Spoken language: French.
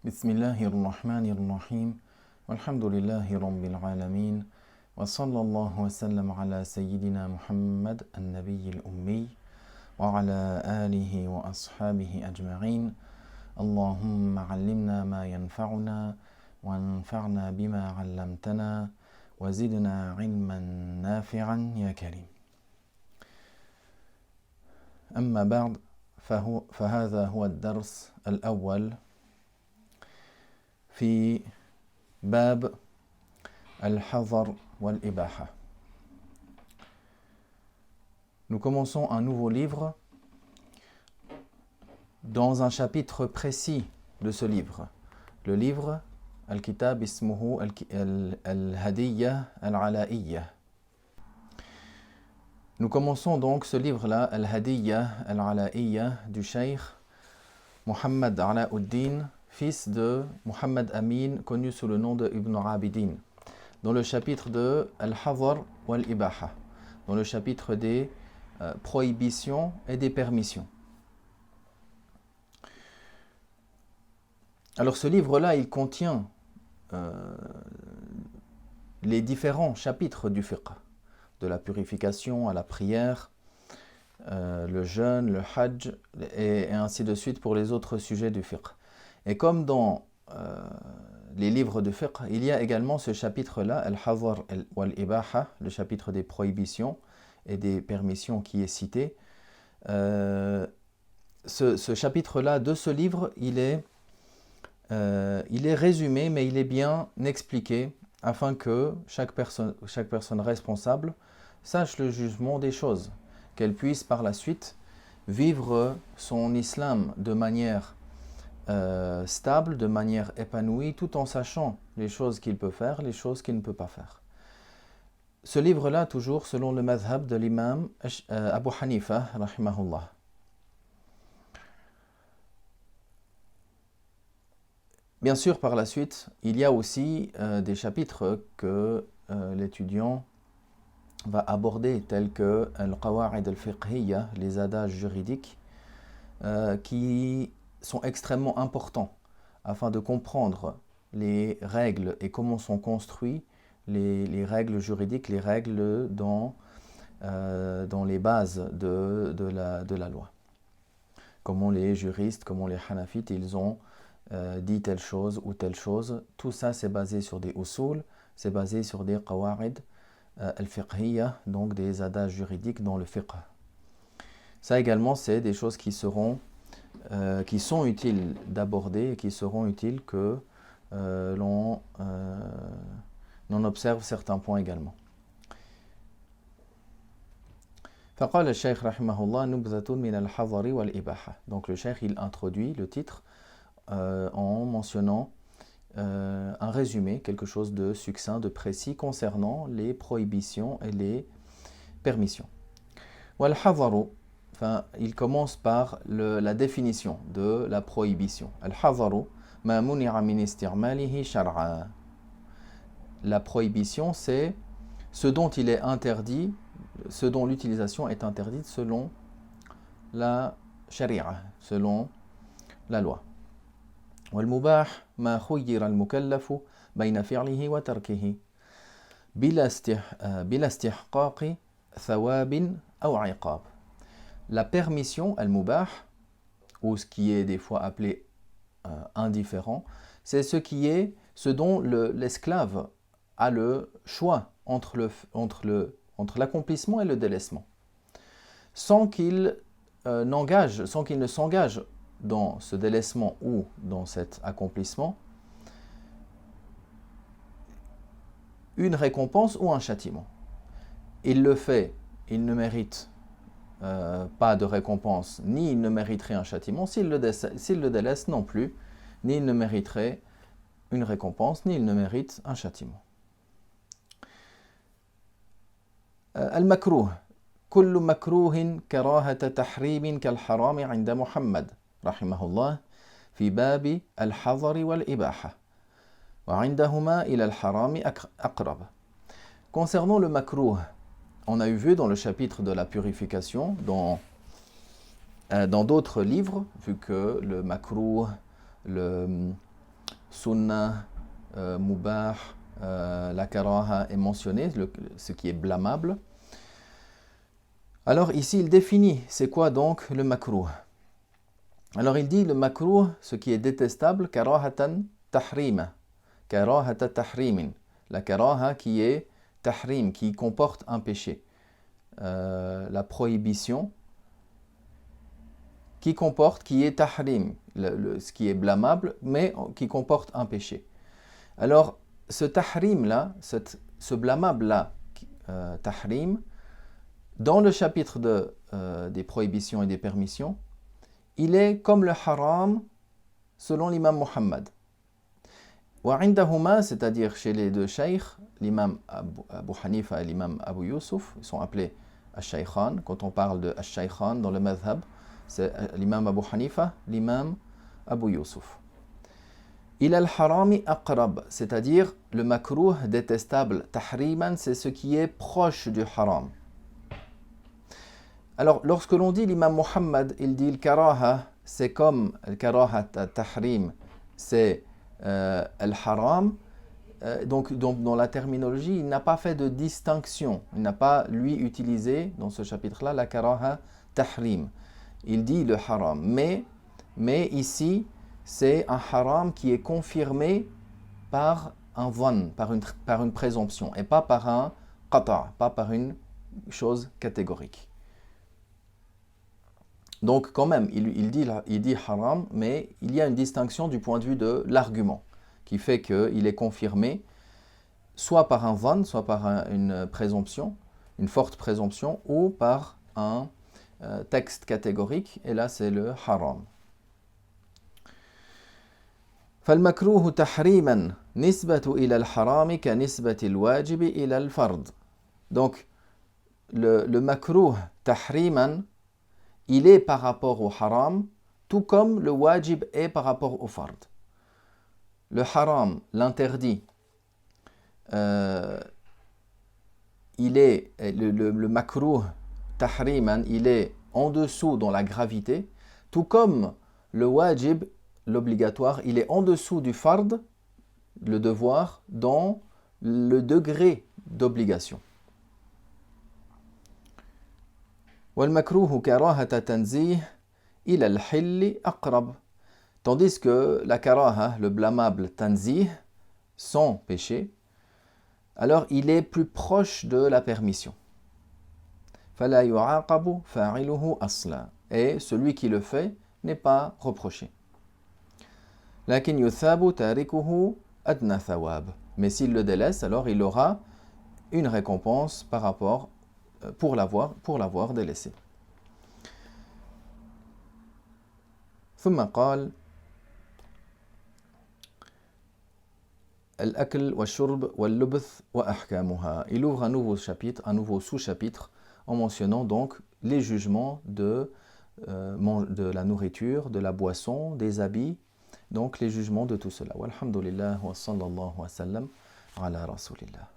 بسم الله الرحمن الرحيم والحمد لله رب العالمين وصلى الله وسلم على سيدنا محمد النبي الأمي وعلى آله وأصحابه أجمعين اللهم علمنا ما ينفعنا وانفعنا بما علمتنا وزدنا علما نافعا يا كريم. أما بعد فهذا هو الدرس الأول في باب الحظر والإباحة. Nous commençons un nouveau livre dans un chapitre précis de ce livre. Le livre Al-Kitab ismuhu Al-Hadiyya Al-Ala'iyya. Nous commençons donc ce livre-là, Al-Hadiyya Al-Ala'iyya, du Cheikh Muhammad Alauddin, fils de Muhammad Amin, connu sous le nom de Ibn Abidin, dans le chapitre de Al-Hadhr wal-Ibaha, dans le chapitre des prohibitions et des permissions. Alors ce livre-là, il contient les différents chapitres du fiqh, de la purification à la prière, le jeûne, le hajj, et ainsi de suite pour les autres sujets du fiqh. Et comme dans les livres de fiqh, il y a également ce chapitre-là, Al-Hadhr wal-Ibaha, le chapitre des prohibitions et des permissions qui est cité. Ce chapitre-là de ce livre, il est résumé, mais il est bien expliqué afin que chaque personne responsable sache le jugement des choses, qu'elle puisse par la suite vivre son islam de manière stable, de manière épanouie, tout en sachant les choses qu'il peut faire, les choses qu'il ne peut pas faire. Ce livre-là, toujours selon le madhab de l'imam Abu Hanifa, rahimahullah. Bien sûr, par la suite, il y a aussi des chapitres que l'étudiant va aborder, tels que al-qawa'id al-fiqhiyya, les adages juridiques, qui sont extrêmement importants afin de comprendre les règles et comment sont construites les règles juridiques, les règles dans les bases de la loi. Comment les juristes, comment les hanafites, ils ont dit telle chose ou telle chose. Tout ça, c'est basé sur des usul, c'est basé sur des qawa'id al-fiqhiyya, donc des adages juridiques dans le fiqh. Ça également, c'est des choses qui sont utiles d'aborder et qui seront utiles que l'on observe certains points également. فقال الشيخ رحمه الله نبذة من الحظر والإباحة. Donc le cheikh, il introduit le titre en mentionnant un résumé, quelque chose de succinct, de précis concernant les prohibitions et les permissions. والحظر, enfin, il commence par la définition de la prohibition. Al-Hadharu ma muni'a min istirmalihi shar'a. La prohibition, c'est ce dont il est interdit, ce dont l'utilisation est interdite selon la sharia, selon la loi. Wal-mubah ma khuyyira al-mukallafu bayna fi'lihi wa tarkihi bila istihqaqi thawabin aw 'iqab. La permission, al-mubah, ou ce qui est des fois appelé indifférent, c'est ce dont l'esclave a le choix entre l'accomplissement et le délaissement, sans qu'il ne s'engage dans ce délaissement ou dans cet accomplissement une récompense ou un châtiment. Il le fait, il ne mérite pas de récompense, ni il ne mériterait un châtiment. S'il le délaisse non plus, ni il ne mériterait une récompense, ni il ne mérite un châtiment. Al-makruh. كل مكروه كراهة تحريم كالحرام عند محمد رحمه الله في باب الحظر والإباحة وعندهما إلى الحرام أقرب. Concernant le makruh, on a vu dans le chapitre de la purification, dans d'autres livres, vu que le makruh, le sunnah, mubah, la karaha est mentionné, ce qui est blâmable. Alors ici, il définit, c'est quoi donc le makruh? Alors il dit le makruh, ce qui est détestable, karahatan tahrima, karahata tahrimin, la karaha qui est tahrim, qui comporte un péché. La prohibition qui est tahrim, ce qui est blâmable, mais qui comporte un péché. Alors, ce tahrim-là, ce blâmable-là, tahrim, dans le chapitre des prohibitions et des permissions, il est comme le haram selon l'imam Muhammad. Wa indahuma, c'est-à-dire chez les deux shaykhs, l'imam Abu Hanifa et l'imam Abu Yusuf, ils sont appelés al-shaykhan. Quand on parle de al-shaykhan dans le madhab, c'est l'imam Abu Hanifa, l'imam Abu Yusuf. Il al-harami aqrab, c'est-à-dire le makruh détestable, tahriman, c'est ce qui est proche du haram. Alors, lorsque l'on dit l'imam Muhammad, il dit le karaha, c'est comme le karaha tahrim, c'est al-haram. Donc, dans la terminologie, il n'a pas fait de distinction. Il n'a pas, lui, utilisé, dans ce chapitre-là, la karaha tahrim. Il dit le haram. Mais ici, c'est un haram qui est confirmé par un dhann, par une présomption, et pas par un qata', pas par une chose catégorique. Donc quand même, il dit haram, mais il y a une distinction du point de vue de l'argument, qui fait qu'il est confirmé soit par un dhann, soit par une présomption, une forte présomption, ou par un texte catégorique, et là c'est le haram. فالمكروه تحريما نسبة إلى الحرام كنسبة الواجب إلى الفرض. Donc le makruh tahriman, il est par rapport au haram, tout comme le wajib est par rapport au fard. Le haram, l'interdit, il est, le makruh tahriman, il est en dessous dans la gravité, tout comme le wajib, l'obligatoire, il est en dessous du fard, le devoir, dans le degré d'obligation. وَالْمَكْرُوهُ كَرَاهَةَ تَنْزِيهِ إِلَى الْحِلِّ أَقْرَبُ. Tandis que la karaha, le blâmable tanzih, sans péché, alors il est plus proche de la permission. فَلَا يُعَاقَبُ فَاعِلُهُ أَصْلًا. Et celui qui le fait n'est pas reproché. لكن يثاب تاركه أدنى ثواب. Mais s'il le délaisse, alors il aura une récompense par rapport pour l'avoir délaissé. ثم قال الأكل والشرب واللبث وأحكامها. Il ouvre un nouveau chapitre, un nouveau sous-chapitre en mentionnant donc les jugements de la nourriture, de la boisson, des habits, donc les jugements de tout cela. Walhamdulillah wa sallallahu wa sallam ala rasulillah.